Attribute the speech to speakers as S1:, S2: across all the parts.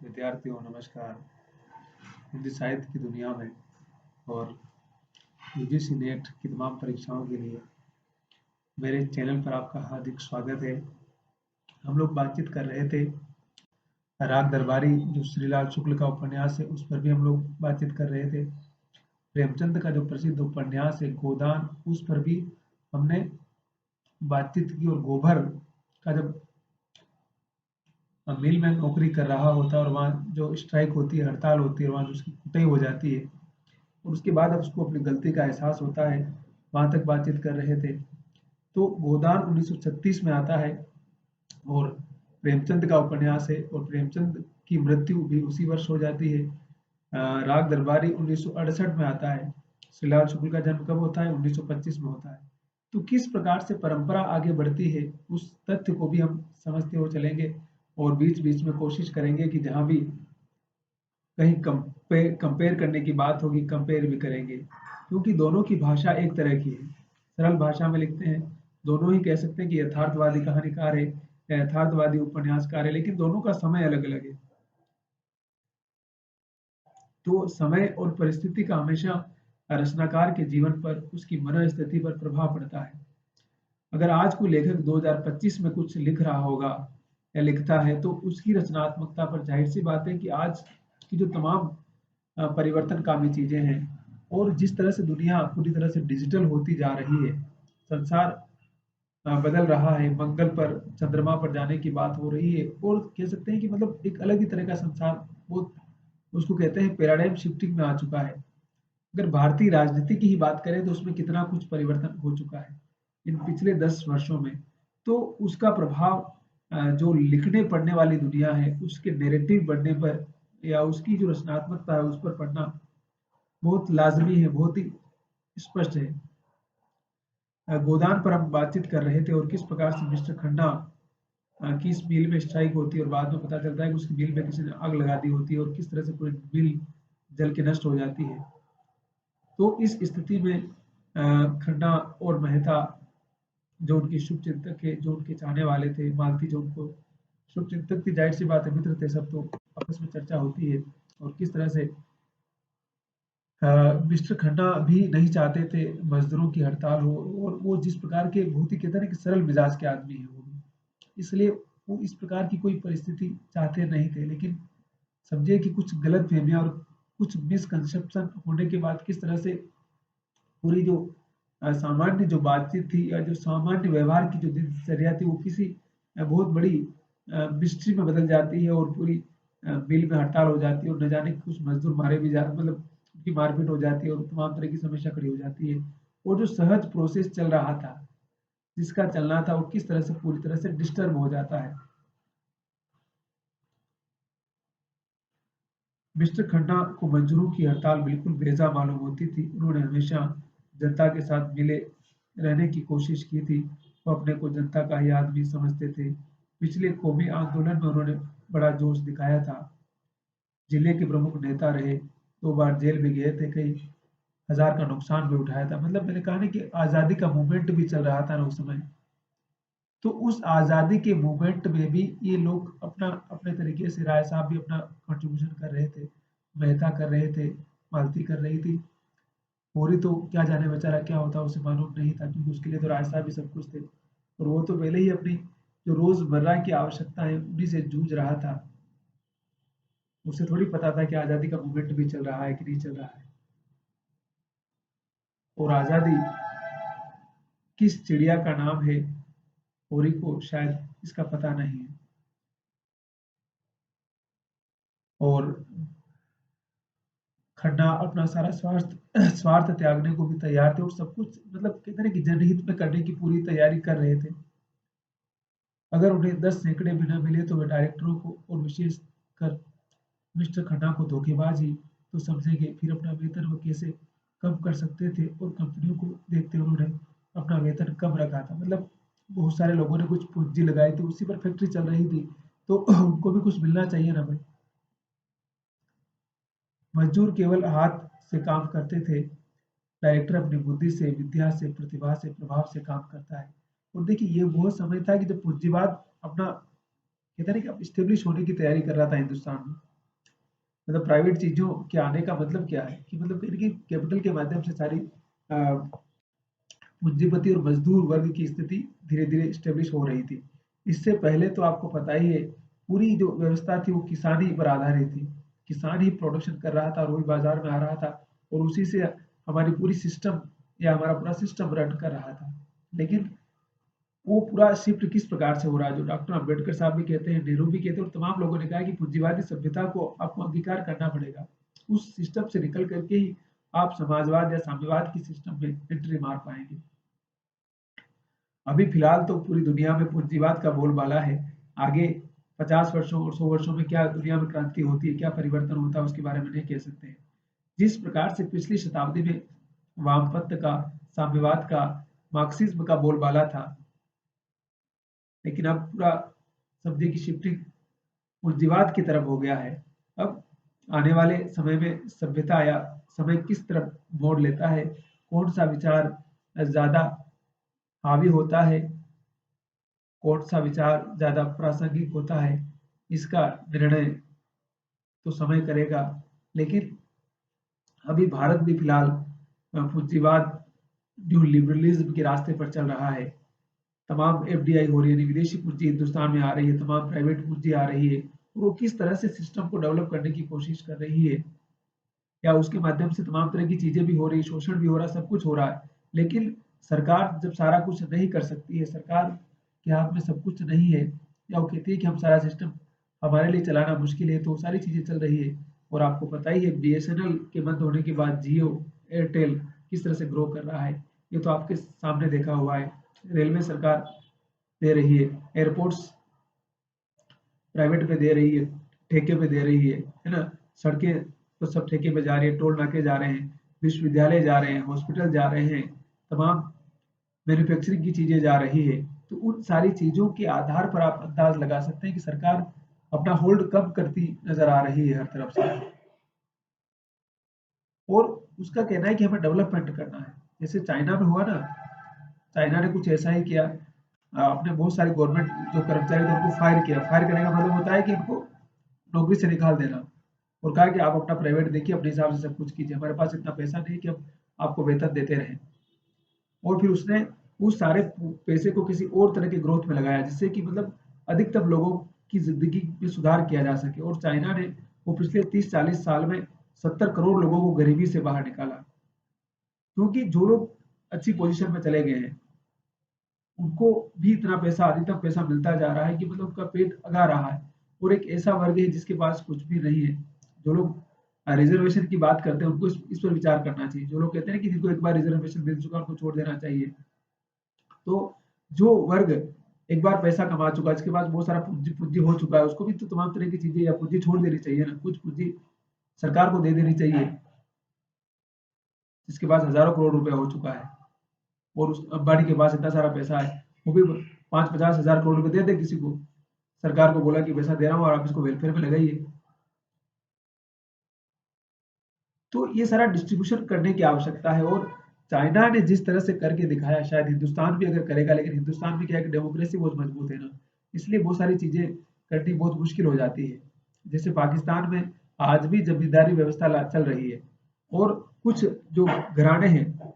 S1: विद्यार्थियों नमस्कार। हिंदी साहित्य की दुनिया में और यूजीसी नेट की तमाम परीक्षाओं के लिए मेरे चैनल पर आपका हार्दिक स्वागत है। हम लोग बातचीत कर रहे थे राग दरबारी जो श्रीलाल शुक्ल का उपन्यास है उस पर भी हम लोग बातचीत कर रहे थे। प्रेमचंद का जो प्रसिद्ध उपन्यास है गोदान उस पर भी हमने बातचीत की और गोबर का जब मिल में नौकरी कर रहा होता है और वहाँ जो स्ट्राइक होती है हड़ताल होती है वहाँ जो उसकी कुटाई हो जाती है और उसके बाद अब उसको अपनी गलती का एहसास होता है, वहाँ तक बातचीत कर रहे थे। तो गोदान 1936 में आता है और प्रेमचंद का उपन्यास है और प्रेमचंद की मृत्यु भी उसी वर्ष हो जाती है। राग दरबारी 1968 में आता है। श्रीलाल शुक्ल का जन्म कब होता है? 1925 में होता है। तो किस प्रकार से परंपरा आगे बढ़ती है उस तथ्य को भी हम समझते हुए चलेंगे और बीच-बीच में कोशिश करेंगे कि जहाँ भी कहीं कंपेयर करने की बात होगी कंपेयर भी करेंगे क्योंकि दोनों की भाषा एक तरह की है, सरल भाषा में लिखते हैं। दोनों ही कह सकते हैं कि यथार्थवादी कहानीकार है या यथार्थवादी उपन्यासकार है, लेकिन दोनों का समय अलग अलग है। तो समय और परिस्थिति का हमेशा रचनाकार के जीवन पर उसकी मनोस्थिति पर प्रभाव पड़ता है। अगर आज कोई लेखक 2025 में कुछ लिख रहा होगा या लिखता है तो उसकी रचनात्मकता पर जाहिर सी बात है कि आज की जो तमाम परिवर्तनकामी चीजें हैं और जिस तरह से दुनिया पूरी तरह से डिजिटल होती जा रही है, संसार बदल रहा है, मंगल पर चंद्रमा पर जाने की बात हो रही है और कह सकते हैं कि मतलब एक अलग ही तरह का संसार वो उसको कहते हैं पैराडाइम शिफ्टिंग में आ चुका है। अगर भारतीय राजनीति की ही बात करें तो उसमें कितना कुछ परिवर्तन हो चुका है इन पिछले 10 वर्षों में। तो उसका प्रभाव जो लिखने पढ़ने वाली दुनिया है उसके नैरेटिव बढ़ने पर या उसकी जो रचनात्मकता है उस पर पढ़ना बहुत लाजमी है, बहुत ही स्पष्ट है। गोदान पर हम बातचीत कर रहे थे और किस प्रकार से मिस्टर खन्ना की इस मिल में स्ट्राइक होती है और बाद में पता चलता है कि उसकी मिल में किसी ने आग लगा दी होती है और किस तरह से पूरी मिल जल के नष्ट हो जाती है। तो इस स्थिति में खन्ना और मेहता जो उनके शुभचिंतक है, जो उनके चाहने वाले थे, मालती जो उनको शुभचिंतक थी, जाहिर सी बात है मित्र थे सब, तो आपस में चर्चा होती है और किस तरह से मिस्टर खन्ना भी नहीं चाहते थे मजदूरों की हड़ताल हो और वो जिस प्रकार के बहुत ही कहते हैं ना कि सरल मिजाज के आदमी हैं वो भी, इसलिए वो इस प्रकार की कोई परिस्थिति चाहते नहीं थे। लेकिन समझिए कि कुछ गलत फहमियाँ और कुछ मिसकंसेप्शन होने के बाद किस तरह से पूरी जो सामान्य जो बातचीत थी या जो सामान्य व्यवहार की जो दिनचर्या थी वो किसी बहुत बड़ी मिस्ट्री में बदल जाती है और पूरी मिल में हड़ताल हो जाती है और न जाने कुछ मजदूर मारे भी जा मतलब उनकी मारपीट हो जाती है और तमाम तरह की समस्या खड़ी हो जाती है। वो जो सहज प्रोसेस चल रहा था, जिसका चलना था, वो किस तरह से पूरी तरह से डिस्टर्ब हो जाता है। मिस्टर खन्ना को मजदूरों की हड़ताल बिल्कुल बेजा मालूम होती थी। उन्होंने हमेशा जनता के साथ मिले रहने की कोशिश की थी। वो अपने को जनता का ही आदमी समझते थे। पिछले कौमी आंदोलन में उन्होंने बड़ा जोश दिखाया था। जिले के प्रमुख नेता रहे, 2 बार जेल भी गए थे, कई हज़ार का नुकसान भी उठाया था। मतलब मैंने कहा ना कि आज़ादी का मूवमेंट भी चल रहा था ना उस समय। तो उस आज़ादी के मूवमेंट में भी ये लोग अपना अपने तरीके से राय साहब भी अपना कंट्रीब्यूशन कर रहे थे, मेहता कर रहे थे, मालती कर रही थी। होरी तो क्या जाने बेचारा क्या होता उसे मालूम नहीं था क्योंकि उसके लिए तो राय साहब ही सब कुछ थे। और वो तो पहले ही अपनी जो रोज़मर्रा की आवश्यकता है उन्हीं से जूझ रहा था। उसे थोड़ी पता था कि आज़ादी का मूवमेंट भी चल रहा है कि नहीं चल रहा है। और आज़ादी किस चिड़िया का नाम है, होरी को शायद इसका पता नहीं है। और खन्ना अपना सारा स्वार्थ त्यागने को भी तैयार थे और सब कुछ मतलब कहते हैं कि जनहित में करने की पूरी तैयारी कर रहे थे। अगर उन्हें 10 सैकड़े भी न मिले तो वे डायरेक्टरों को और विशेष कर मिस्टर खन्ना को धोखेबाज ही तो समझेंगे। फिर अपना वेतन वो कैसे कम कर सकते थे और कंपनियों को देखते हुए उन्होंने अपना वेतन कम रखा था। मतलब बहुत सारे लोगों ने कुछ पूंजी लगाई थी, उसी पर फैक्ट्री चल रही थी, तो उनको भी कुछ मिलना चाहिए ना भाई। मजदूर केवल हाथ से काम करते थे, डायरेक्टर अपनी बुद्धि से, विद्या से, प्रतिभा से, प्रभाव से काम करता है। और देखिए ये वो समय था कि जब पूंजीवाद अपना कहते हैं ना कि अब स्टेब्लिश होने की तैयारी कर रहा था हिंदुस्तान में। मतलब प्राइवेट चीजों के आने का मतलब क्या है कि मतलब इनकी कैपिटल के माध्यम से सारी पूंजीपति और मजदूर वर्ग की स्थिति धीरे धीरे स्टेब्लिश हो रही थी। इससे पहले तो आपको पता ही है, पूरी जो व्यवस्था थी वो किसानी पर आधारित थी। किसान ही प्रोडक्शन कर रहा था और वही बाजार में आ रहा था, और उसी से हमारी पूरी सिस्टम या हमारा पूरा सिस्टम रन कर रहा था। लेकिन वो पूरा शिफ्ट किस प्रकार से हो रहा है, जो डॉक्टर अम्बेडकर साहब भी कहते हैं, नेहरू भी कहते हैं, और तमाम लोगों ने कहा कि पूंजीवादी सभ्यता को आपको अंगीकार करना पड़ेगा। उस सिस्टम से निकल करके ही आप समाजवाद या साम्यवाद की सिस्टम में एंट्री मार पाएंगे। अभी फिलहाल तो पूरी दुनिया में पूंजीवाद का बोलबाला है। आगे 50 वर्षों और 100 वर्षों में क्या दुनिया में क्रांति होती है, क्या परिवर्तन होता है, उसके बारे में नहीं कह सकते हैं। जिस प्रकार से पिछली शताब्दी में वामपंथ का, साम्यवाद का, मार्क्सिज्म का बोलबाला था, लेकिन अब पूरा सब्जी की शिफ्टिंग पूंजीवाद की तरफ हो गया है। अब आने वाले समय में सभ्यता या समय किस तरफ मोड़ लेता है, कौन सा विचार ज्यादा हावी होता है, कौन सा विचार ज्यादा प्रासंगिक होता है, इसका निर्णय तो समय करेगा। लेकिन अभी भारत भी फिलहाल पूंजीवाद, न्यू लिबरलिज्म के रास्ते पर चल रहा है। तमाम एफडीआई हो रही है, विदेशी पूंजी हिंदुस्तान में आ रही है, तमाम प्राइवेट पूंजी आ रही है, और वो किस तरह से सिस्टम को डेवलप करने की कोशिश कर रही है, या उसके माध्यम से तमाम तरह की चीजें भी हो रही, शोषण भी हो रहा, सब कुछ हो रहा है। लेकिन सरकार जब सारा कुछ नहीं कर सकती है, सरकार के हाथ में सब कुछ नहीं है, या वो कहती है कि हम सारा सिस्टम हमारे लिए चलाना मुश्किल है, तो वो सारी चीजें चल रही है। और आपको पता ही है, बीएसएनएल के बंद होने के बाद जियो, एयरटेल किस तरह से ग्रो कर रहा है, ये तो आपके सामने देखा हुआ है। रेलवे सरकार दे रही है, एयरपोर्ट्स प्राइवेट पे दे रही है, ठेके पे दे रही है ना। सड़कें तो सब ठेके पे जा रही है, टोल नाके जा रहे हैं, विश्वविद्यालय जा रहे हैं, हॉस्पिटल जा रहे हैं, तमाम मैन्युफैक्चरिंग की चीजें जा रही है। तो उन सारी चीजों के आधार पर आप अंदाज लगा सकते हैं कि सरकार अपना होल्ड कब करती नजर आ रही है हर तरफ से। और उसका कहना है कि हमें डेवलपमेंट करना है। जैसे चाइना में हुआ ना, चाइना ने कुछ ऐसा ही किया। अपने बहुत सारे गवर्नमेंट जो कर्मचारी थे उनको फायर किया। फायर करने का मतलब होता है कि इनको नौकरी से निकाल देना, और कहा कि आप अपना प्राइवेट देखिए, अपने हिसाब से सब कुछ कीजिए, हमारे पास इतना पैसा नहीं कि हम आपको वेतन देते रहें। और फिर उसने उस सारे पैसे को किसी और तरह के ग्रोथ में लगाया, जिससे कि मतलब अधिकतम लोगों की जिंदगी में सुधार किया जा सके। और चाइना ने वो पिछले 30-40 साल में 70 करोड़ लोगों को गरीबी से बाहर निकाला, क्योंकि जो लोग अच्छी पोजीशन में चले गए हैं उनको भी इतना पैसा, अधिकतम पैसा मिलता जा रहा है कि मतलब उनका पेट अगा रहा है। और एक ऐसा वर्ग है जिसके पास कुछ भी नहीं है। जो लोग रिजर्वेशन की बात करते हैं उनको इस पर विचार करना चाहिए। जो लोग कहते हैं कि जिनको एक बार रिजर्वेशन मिल चुका उनको छोड़ देना चाहिए, तो जो वर्ग एक बार पैसा कमा चुका, इसके पास बहुत सारा पूंजी पूंजी हो चुका है, उसको भी तो तमाम तरह की चीजें या पूंजी छोड़ देनी चाहिए ना। कुछ पूंजी सरकार को दे देनी चाहिए, जिसके पास हजारों करोड़ रुपया हो चुका है, और उस अंबानी के पास इतना सारा पैसा है, वो भी 5-50 हजार करोड़ रुपए दे दे किसी को। सरकार को बोला कि पैसा दे रहा हूँ और आप इसको वेलफेयर में लगाइए। तो ये सारा डिस्ट्रीब्यूशन करने की आवश्यकता है। और चाइना ने जिस तरह से करके दिखाया, शायद हिंदुस्तान भी अगर करेगा, लेकिन हिंदुस्तान में क्या है कि डेमोक्रेसी बहुत मजबूत है ना, इसलिए बहुत सारी चीजें करनी बहुत मुश्किल हो जाती है। जैसे पाकिस्तान में आज भी जमींदारी व्यवस्था चल रही है, और कुछ जो घराने हैं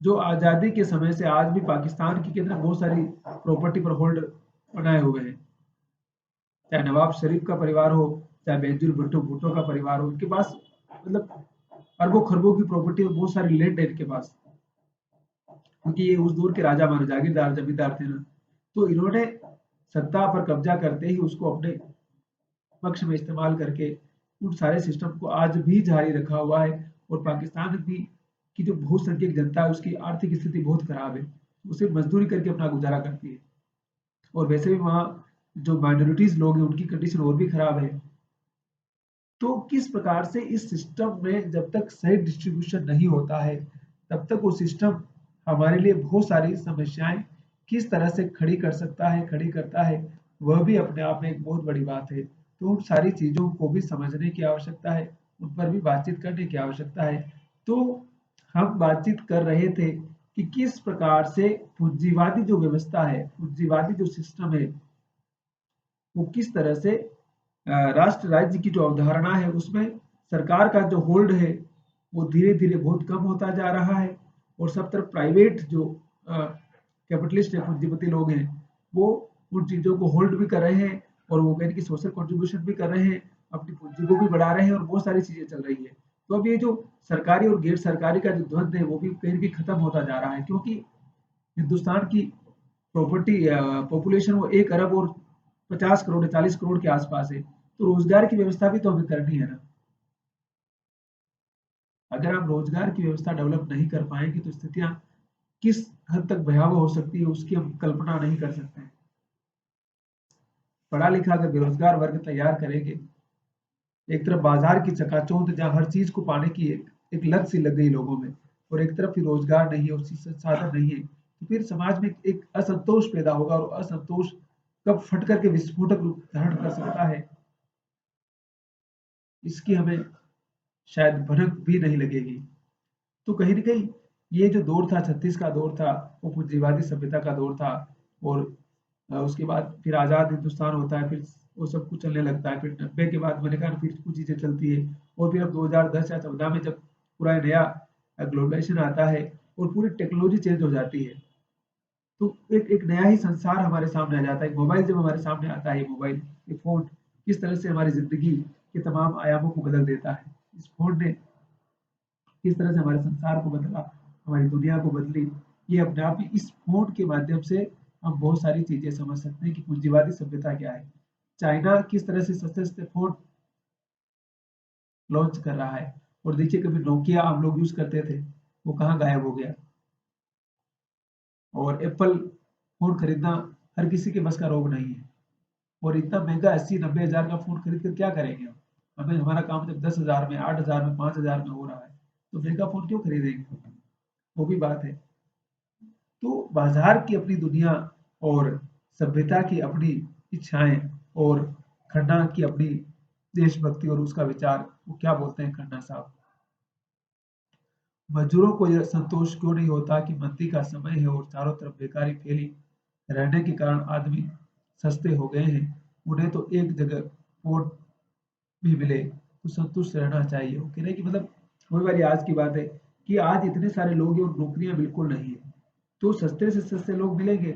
S1: जो आजादी के समय से आज भी पाकिस्तान के अंदर बहुत सारी प्रॉपर्टी पर होल्ड बनाए हुए हैं। चाहे नवाब शरीफ का परिवार हो, चाहे बेंजुल भुट्टो भुट्टो का परिवार हो, उनके पास मतलब अरबों खरबों की प्रॉपर्टी और बहुत सारी लैंड है इनके पास, क्योंकि ये उस दौर के राजा मानो जागीरदार जमींदार थे ना। तो इन्होंने सत्ता पर कब्जा करते ही उसको अपने पक्ष में इस्तेमाल करके उन सारे सिस्टम को आज भी जारी रखा हुआ है। और पाकिस्तान भी की जो बहुसंख्यक जनता है उसकी आर्थिक स्थिति बहुत खराब है, वो सिर्फ मजदूरी करके अपना गुजारा करती है। और वैसे भी वहाँ जो माइनॉरिटीज लोग हैं उनकी कंडीशन और भी खराब है। तो किस प्रकार से इस सिस्टम में जब तक सही डिस्ट्रीब्यूशन नहीं होता है, तब तक वो सिस्टम हमारे लिए बहुत सारी समस्याएं किस तरह से खड़ी कर सकता है, खड़ी करता है, वह भी अपने आप में एक बहुत बड़ी बात है। तो उन सारी चीजों को भी समझने की आवश्यकता है, उन पर भी बातचीत करने की आवश्यकता है। तो हम बातचीत कर रहे थे कि किस प्रकार से पूंजीवादी जो व्यवस्था है, पूंजीवादी जो सिस्टम है, वो किस तरह से राष्ट्र राज्य की जो अवधारणा है उसमें सरकार का जो होल्ड है वो धीरे-धीरे बहुत कम होता जा रहा है और सब तरफ प्राइवेट जो कैपिटलिस्ट है, पूंजीपति लोग हैं, वो उन चीज़ों को होल्ड भी कर रहे हैं और वो कहीं न कहीं सोशल कंट्रीब्यूशन भी कर रहे हैं, अपनी पूंजी को भी बढ़ा रहे हैं और बहुत सारी चीज़ें चल रही है। तो अब ये जो सरकारी और गैर सरकारी का जो द्वंद है वो भी कहीं न कहीं खत्म होता जा रहा है, क्योंकि हिंदुस्तान की प्रॉपर्टी पॉपुलेशन वो 1 अरब और 50 करोड़ या 40 करोड़ के आसपास है। तो रोजगार की व्यवस्था भी तो हमें करनी है ना। अगर आप रोजगार की व्यवस्था डेवलप नहीं कर पाएंगे तो स्थितियां किस हद तक भयावह हो सकती है उसकी हम कल्पना नहीं कर सकते हैं। पढ़ा लिखा अगर बेरोजगार वर्ग तैयार करेंगे, एक तरफ बाजार की चकाचौंध जहाँ हर चीज को पाने की एक लत सी लग गई लोगों में, और एक तरफ फिर रोजगार नहीं है, उसी संसाधन नहीं है, तो फिर समाज में एक असंतोष पैदा होगा और असंतोष कब फट करके विस्फोटक रूप धारण कर सकता है, इसकी हमें शायद भनक भी नहीं लगेगी। तो कहीं न कहीं ये जो दौर था, 36 का दौर था, वो पूंजीवादी सभ्यता का दौर था और उसके बाद फिर आज़ाद हिंदुस्तान होता है, फिर वो सब कुछ चलने लगता है। फिर 90 के बाद मैंने कहा फिर कुछ चीज़ें चलती है और फिर अब 2010 या 14 में जब पूरा नया ग्लोबलाइज़ेशन आता है और पूरी टेक्नोलॉजी चेंज हो जाती है, तो एक एक नया ही संसार हमारे सामने आ जाता है। मोबाइल जब हमारे सामने आता है, मोबाइल, ये फ़ोन किस तरह से हमारी ज़िंदगी के तमाम आयामों को बदल देता है। इस फ़ोन ने किस तरह से हमारे संसार को बदला, हमारी दुनिया को बदली, ये अपने आप ही इस फ़ोन के माध्यम से हम बहुत सारी चीज़ें समझ सकते हैं कि पूंजीवादी सभ्यता क्या है। चाइना किस तरह से सस्ते-सस्ते फ़ोन लॉन्च कर रहा है और देखिए कभी नोकिया हम लोग यूज़ करते थे, वो कहाँ गायब हो गया। और एप्पल फ़ोन खरीदना हर किसी के बस का रोग नहीं है और इतना महँगा 80-90 हज़ार का फ़ोन खरीद कर क्या करेंगे हम? हमें हमारा काम जब 10,000 में, 8,000 में, 5,000 में हो रहा है, तो महँगा फ़ोन क्यों खरीदेंगे? वो भी बात है। तो बाजार की अपनी दुनिया और सभ्यता की अपनी इच्छाएं और खन्ना की अपनी देशभक्ति और उसका विचार, वो क्या बोलते हैं खन्ना साहब, मजदूरों को यह संतोष क्यों नहीं होता कि मंदी का समय है और चारों तरफ बेकारी फैली रहने के कारण आदमी सस्ते हो गए हैं, उन्हें तो एक जगह वोट भी मिले तो संतुष्ट रहना चाहिए। वो कह रहे हैं कि मतलब वही वाली आज की बात है कि आज इतने सारे लोग हैं और नौकरियां बिल्कुल नहीं है, तो सस्ते से सस्ते लोग मिलेंगे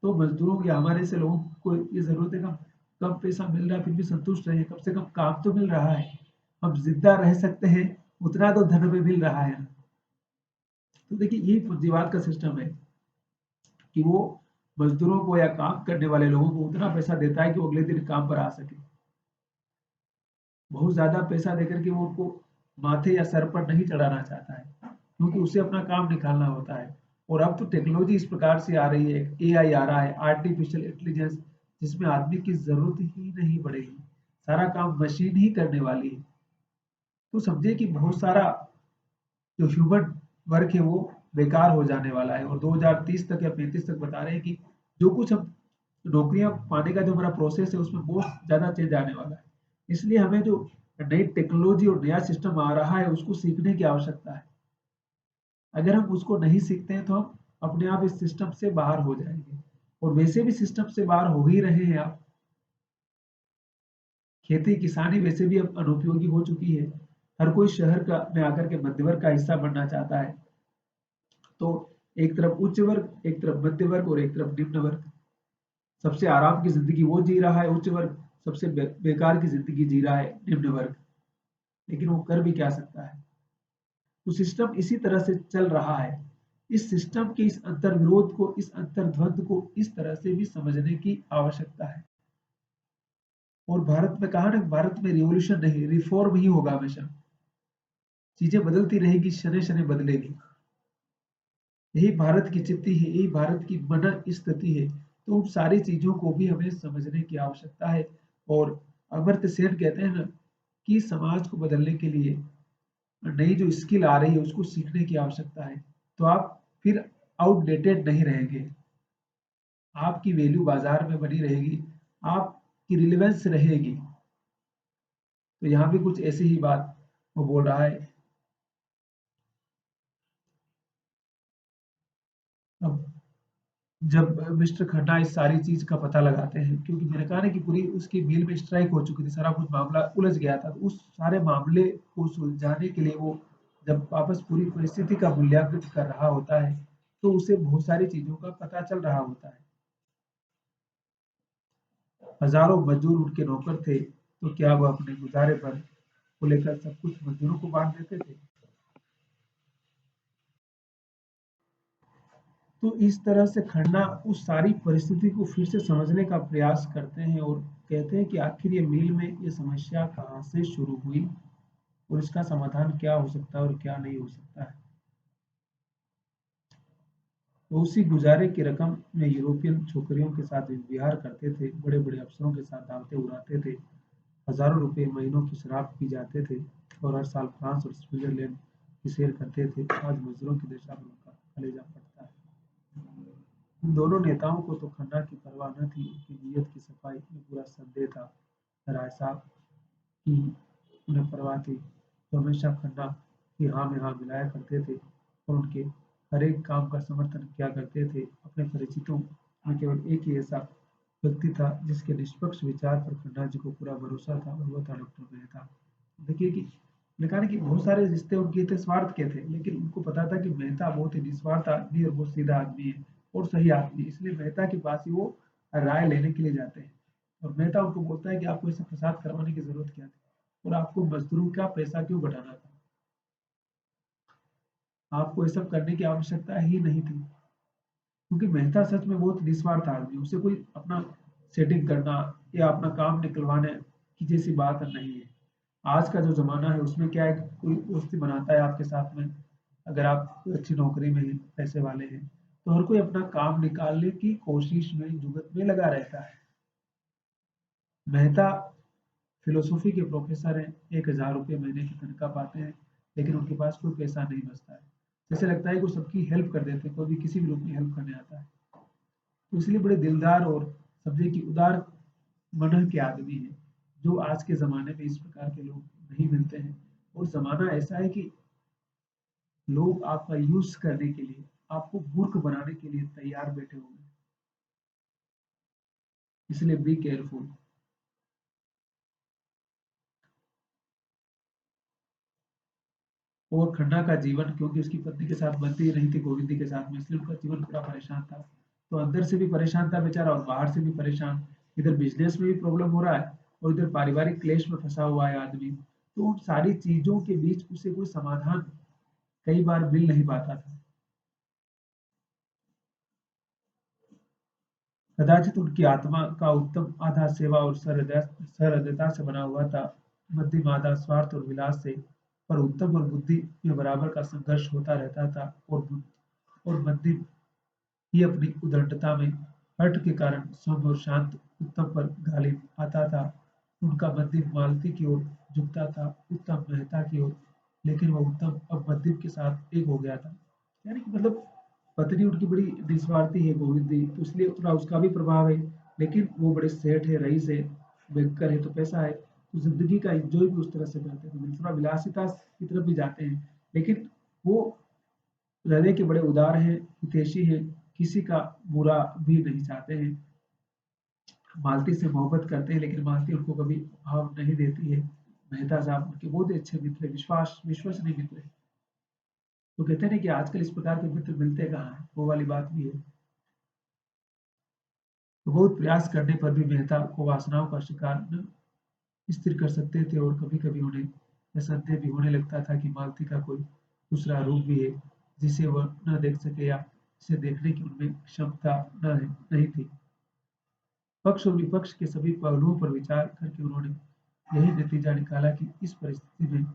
S1: तो मजदूरों या हमारे से लोगों को ये ज़रूरत है कम कम पैसा मिल रहा है फिर भी संतुष्ट रहे, कम से कम काम तो मिल रहा है, हम जिंदा रह सकते हैं, उतना तो धन में मिल रहा है। तो देखिए यही पूंजीवाद का सिस्टम है कि वो मजदूरों को या काम करने वाले लोगों को उतना पैसा देता है कि वो अगले दिन काम पर आ सके, बहुत ज्यादा पैसा देकर के वो उनको माथे या सर पर नहीं चढ़ाना चाहता है, क्योंकि उसे अपना काम निकालना होता है। और अब तो टेक्नोलॉजी इस प्रकार से आ रही है, एआई आ रहा है, आर्टिफिशियल इंटेलिजेंस, जिसमें आदमी की जरूरत ही नहीं पड़ेगी, सारा काम मशीन ही करने वाली है। तो समझिए कि बहुत सारा जो ह्यूमन वर्क है वो बेकार हो जाने वाला है और 2030 तक या 35 तक बता रहे हैं कि जो कुछ हम नौकरियां पाने का जो हमारा प्रोसेस है उसमें बहुत ज्यादा चेंज आने वाला है। इसलिए हमें जो नई टेक्नोलॉजी और नया सिस्टम आ रहा है उसको सीखने की आवश्यकता है। अगर हम उसको नहीं सीखते हैं तो हम अपने आप इस सिस्टम से बाहर हो जाएंगे और वैसे भी सिस्टम से बाहर हो ही रहे हैं आप। खेती किसानी वैसे भी अब अनुपयोगी हो चुकी है, हर कोई शहर का में आकर के मध्य वर्ग का हिस्सा बनना चाहता है। तो एक तरफ उच्च वर्ग, एक तरफ मध्य वर्ग और एक तरफ निम्न वर्ग, सबसे आराम की जिंदगी वो जी रहा है उच्च वर्ग, सबसे बेकार की जिंदगी जी रहा है निम्न वर्ग, लेकिन वो कर भी क्या सकता है। तो सिस्टम इसी तरह से चल रहा है। इस सिस्टम के इस अंतर्विरोध को, इस अंतर्द्वंद को इस तरह से भी समझने की आवश्यकता है। और भारत में कहा ना, भारत में रिवॉल्यूशन नहीं रिफॉर्म ही होगा हमेशा, चीजें बदलती रहेगी, शने शने बदलेगी, यही भारत की चित्ती है, यही भारत की मन स्थिति है। तो उन सारी चीजों को भी हमें समझने की आवश्यकता है। और अमर्त्य सेन कहते हैं ना कि समाज को बदलने के लिए नई जो स्किल आ रही है उसको सीखने की आवश्यकता है, तो आप फिर आउटडेटेड नहीं रहेंगे, आपकी वैल्यू बाजार में बनी रहेगी, आपकी रिलेवेंस रहेगी। तो यहाँ भी कुछ ऐसी ही बात वो बोल रहा है। अब जब मिस्टर खन्ना इस सारी चीज का पता लगाते हैं, क्योंकि मैंने कहा ना कि पूरी उसकी मील में स्ट्राइक हो चुकी थी, सारा कुछ मामला उलझ गया था, तो उस सारे मामले को सुलझाने के लिए वो जब वापस पूरी परिस्थिति का मूल्यांकन कर रहा होता है, तो उसे बहुत सारी चीजों का पता चल रहा होता है। हजारों मजदूर उनके नौकर थे, तो क्या वह अपने गुजारे भर को लेकर सब कुछ मजदूरों को बांट देते थे? तो इस तरह से खन्ना उस सारी परिस्थिति को फिर से समझने का प्रयास करते हैं और कहते हैं कि आखिर ये मील में ये समस्या कहाँ से शुरू हुई और इसका समाधान क्या हो सकता है और क्या नहीं हो सकता है। वो उसी गुजारे की रकम में यूरोपियन छोकरियों के साथ विहार करते थे, बड़े बड़े अफसरों के साथ दावतें उड़ाते थे, हजारों रुपए महीनों की शराब पी जाते थे और हर साल फ्रांस और स्विट्जरलैंड की सैर करते थे। आज मजदूरों की दशा पर उनका कलेजा फटता है। इन दोनों नेताओं को तो खन्ना की परवाह न थी, उनकी नीयत की सफाई में पूरा संदेह था। राय साहब की उन्हें परवाह थी, तो हमेशा खन्ना की हाँ में हाँ मिलाया करते थे और उनके हर एक काम का समर्थन किया करते थे। अपने परिचितों में केवल एक ही ऐसा व्यक्ति था जिसके निष्पक्ष विचार पर खन्ना जी को पूरा भरोसा था और वह था डॉक्टर मेहता। देखिए कि मैंने कहा ना कि बहुत सारे रिश्ते उनके थे स्वार्थ के थे, लेकिन उनको पता था कि मेहता बहुत ही निस्वार्थ आदमी और बहुत सीधा आदमी है और सही आदमी है, इसलिए मेहता के पास ही वो राय लेने के लिए जाते हैं। और मेहता उनको बोलता है कि आपको इसे प्रसाद करवाने की जरूरत क्या थी और आपको मजदूरों का पैसा क्यों घटाना था, आपको ये सब करने की आवश्यकता ही नहीं थी। क्योंकि मेहता सच में बहुत निस्वार्थ आदमी, उसे कोई अपना सेटिंग करना या अपना काम निकलवाने की जैसी बात नहीं है। आज का जो ज़माना है उसमें क्या है, कोई दोस्ती बनाता है आपके साथ में, अगर आप अच्छी नौकरी में हैं, पैसे वाले हैं, तो हर कोई अपना काम निकालने की कोशिश में, जुगत में लगा रहता है। मेहता फिलोसॉफी के प्रोफेसर हैं, 1000 रुपये महीने की तनख्वाह पाते हैं, लेकिन उनके पास कोई पैसा नहीं बचता है। जैसे लगता है कि वो सबकी हेल्प कर देते हैं, कोई भी किसी भी लोग की हेल्प करने आता है। तो इसलिए बड़े दिलदार और समझे कि उदार मनः के आदमी हैं, जो आज के ज़माने में इस प्रकार के लोग नहीं मिलते हैं। और ज़माना ऐसा है कि लोग आपका यूज़ करने के लिए, आपको मूर्ख बनाने के लिए तैयार बैठे हुए हैं। इसलिए बी केयरफुल। और खन्ना का जीवन, क्योंकि उसकी पत्नी के साथ बनती ही नहीं थी गोविंदी के साथ में, इसलिए उनका जीवन पूरा परेशान था। तो अंदर से भी परेशान था बेचारा और बाहर से भी परेशान। इधर बिजनेस में भी प्रॉब्लम हो रहा है और इधर पारिवारिक क्लेश में फंसा हुआ है आदमी। तो उन सारी चीजों के बीच उसे कोई समाधान कई बार मिल नहीं पाता था। कदाचित उनकी आत्मा का उत्तम आधा सेवा और सहृदयता से बना हुआ था, मध्यम आधा स्वार्थ और विलास से। पर उत्तम और बुद्धि में बराबर का संघर्ष होता रहता था और मध्यम ही अपनी उद्दंडता में हठ के कारण सौम्य और शांत उत्तम पर गालिब आता था। उनका मध्यम मालती की ओर झुकता था, उत्तम मेहता की ओर, लेकिन वह उत्तम अब मध्यम के साथ एक हो गया था। यानी कि मतलब पत्नी उनकी बड़ी निस्वार्थी है गोविंदी, तो इसलिए थोड़ा उसका भी प्रभाव है। लेकिन वो बड़े सेठ है, रईस है, बैंकर है, तो पैसा है, तो जिंदगी का एंजॉय भी उस तरह से करते हैं, तो थोड़ा विलासिता की तरफ भी जाते हैं। लेकिन वो हृदय के बड़े उदार हैं, हितैषी हैं, किसी का बुरा भी नहीं चाहते हैं। मालती से मोहब्बत करते हैं, लेकिन मालती उनको कभी भाव नहीं देती है। मेहता साहब उनके बहुत ही अच्छे मित्र हैं, विश्वसनीय मित्र हैं। तो कहते हैं ना कि आजकल इस प्रकार के मित्र मिलते कहाँ हैं, वो वाली बात भी है। तो बहुत प्रयास करने पर भी मेहता को वासनाओं का शिकार न स्थिर कर सकते थे और कभी-कभी उन्हें यह संदेह भी होने लगता था कि मालती का कोई दूसरा रूप भी है, जिसे वह न देख सके या जिसे देखने की उनमें क्षमता न नहीं थी। पक्ष और विपक्ष के सभी पहलुओं पर विचार करके उन्होंने यही नतीजा निकाला कि इस परिस्थिति में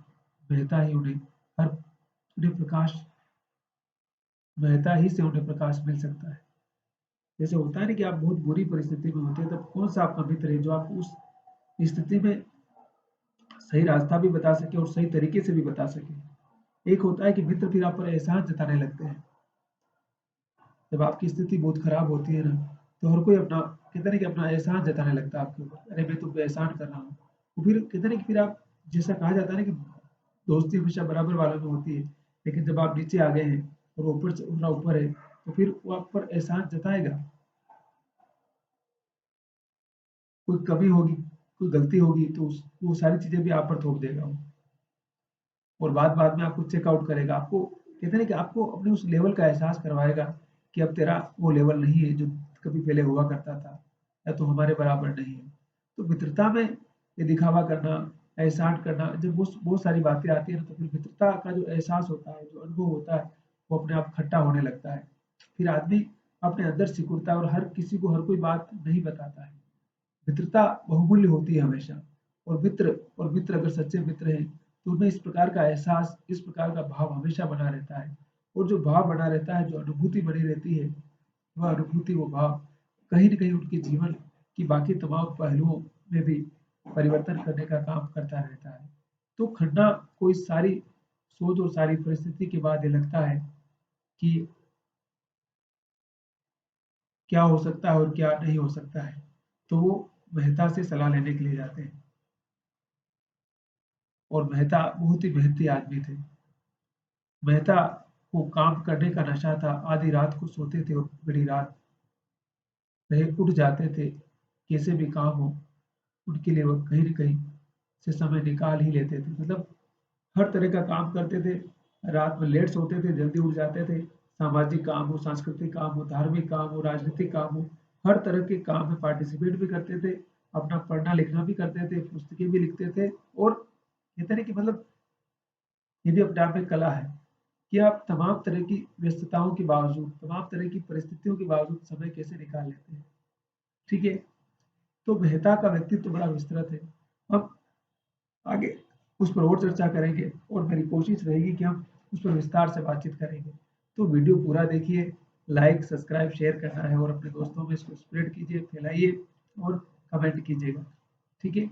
S1: मेहता ही उन्हें हर उन्हें प्रकाश मेहता ही से उन्हें प्रकाश मिल सकता है। जैसे होता है ना कि आप बहुत बुरी परिस्थिति में होते हैं, तब कौन सा आपका मित्र है जो आपको उस स्थिति में सही रास्ता भी बता सके और सही तरीके से भी बता सके। एक होता है कि मित्र फिर आप पर एहसान जताने लगते हैं। जब आपकी स्थिति बहुत खराब होती है ना, तो हर कोई अपना कहते हैं कि अपना एहसान जताने लगता है आपके ऊपर, अरे मैं तुम पे एहसान कर रहा हूँ। तो फिर कहते हैं ना कि फिर आप, जैसा कहा जाता है ना कि दोस्ती हमेशा बराबर वालों में होती है, लेकिन जब आप नीचे आ गए हैं और ऊपर से थोड़ा ऊपर है, तो फिर वो आप पर एहसान जताएगा। कोई कमी होगी, कोई गलती होगी तो वो सारी चीजें भी आप पर थोप देगा वो। और बाद बाद में आपको चेकआउट करेगा, आपको कहते हैं कि आपको अपने उस लेवल का एहसास करवाएगा कि अब तेरा वो लेवल नहीं है जो कभी पहले हुआ करता था, या तो हमारे बराबर नहीं है। तो मित्रता में ये दिखावा करना, एहसान करना, जब बहुत बहुत सारी बातें आती है ना, तो फिर मित्रता का जो एहसास होता है, जो अनुभव होता है, वो अपने आप खट्टा होने लगता है। फिर आदमी अपने अंदर सिकुड़ता है और हर किसी को हर कोई बात नहीं बताता है। मित्रता बहुमूल्य होती है हमेशा। और मित्र अगर सच्चे मित्र हैं तो उनमें इस प्रकार का एहसास, इस प्रकार का भाव हमेशा बना रहता है। और जो भाव बना रहता है, जो अनुभूति बनी रहती है, वह अनुभूति, वो भाव कहीं न कहीं उनके जीवन की बाकी तमाम पहलुओं में भी परिवर्तन करने का काम करता रहता है। तो खन्ना को इस सारी सोच और सारी परिस्थिति के बाद ये लगता है कि क्या हो सकता है और क्या नहीं हो सकता है। तो वो मेहता से सलाह लेने के लिए जाते हैं। और मेहता बहुत ही मेहनती आदमी थे। मेहता को काम करने का नशा था, आधी रात को सोते थे और बड़ी रात रहे उठ जाते थे, कैसे भी काम हो, उनके लिए वो कहीं न कहीं से समय निकाल ही लेते थे। मतलब हर तरह का काम करते थे, रात में लेट सोते थे, जल्दी उठ जाते थे। सामाजिक काम हो, सांस्कृतिक काम हो, धार्मिक काम हो, राजनीतिक काम हो, हर तरह के काम में पार्टिसिपेट भी करते थे, अपना पढ़ना-लिखना भी करते थे, पुस्तकें भी लिखते थे। और कहते हैं कि मतलब ये भी अपने आप में कला है कि आप तमाम तरह की व्यस्तताओं के बावजूद, तमाम तरह की परिस्थितियों के बावजूद समय कैसे निकाल लेते हैं। ठीक है? तो मेहता का व्यक्तित्व बड़ा विस्तृत है। हम आगे उस पर और चर्चा करेंगे और मेरी कोशिश रहेगी कि हम उस पर विस्तार से बातचीत करेंगे। तो वीडियो पूरा देखिए, लाइक, सब्सक्राइब, शेयर करना है और अपने दोस्तों में इसको स्प्रेड कीजिए, फैलाइए और कमेंट कीजिएगा। ठीक है?